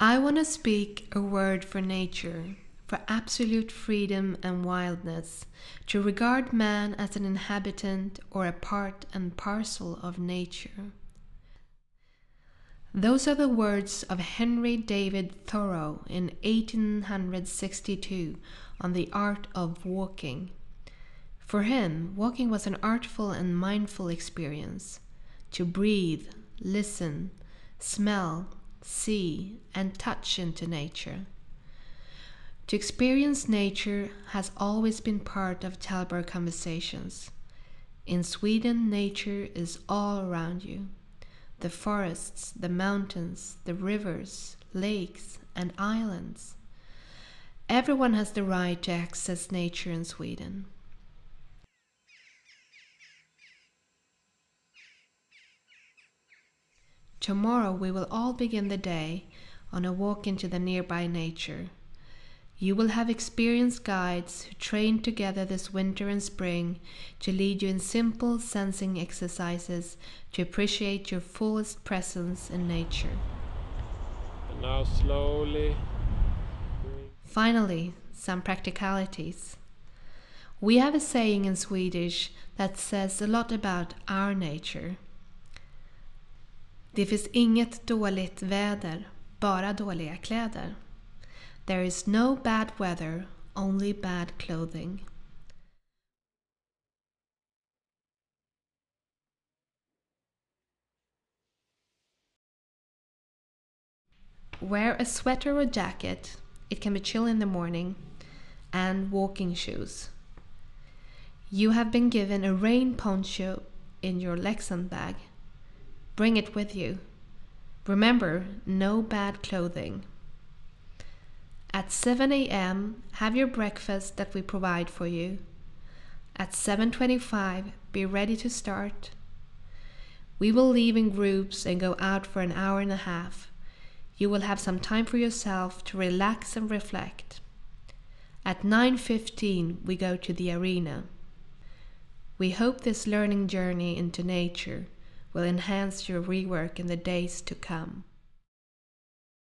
I want to speak a word for nature, for absolute freedom and wildness, to regard man as an inhabitant or a part and parcel of nature. Those are the words of Henry David Thoreau in 1862 on the art of walking. For him, walking was an artful and mindful experience, to breathe, listen, smell, see, and touch into nature. To experience nature has always been part of Talbot conversations. In Sweden, nature is all around you. The forests, the mountains, the rivers, lakes, and islands. Everyone has the right to access nature in Sweden. Tomorrow we will all begin the day on a walk into the nearby nature. You will have experienced guides who trained together this winter and spring to lead you in simple sensing exercises to appreciate your fullest presence in nature. And now slowly. Finally, some practicalities. We have a saying in Swedish that says a lot about our nature. Det finns inget dåligt väder, bara dåliga kläder. There is no bad weather, only bad clothing. Wear a sweater or jacket, it can be chill in the morning, and walking shoes. You have been given a rain poncho in your Leksand bag. Bring it with you. Remember, no bad clothing. At 7 a.m., have your breakfast that we provide for you. At 7:25, be ready to start. We will leave in groups and go out for an hour and a half. You will have some time for yourself to relax and reflect. At 9:15, we go to the arena. We hope this learning journey into nature will enhance your rework in the days to come.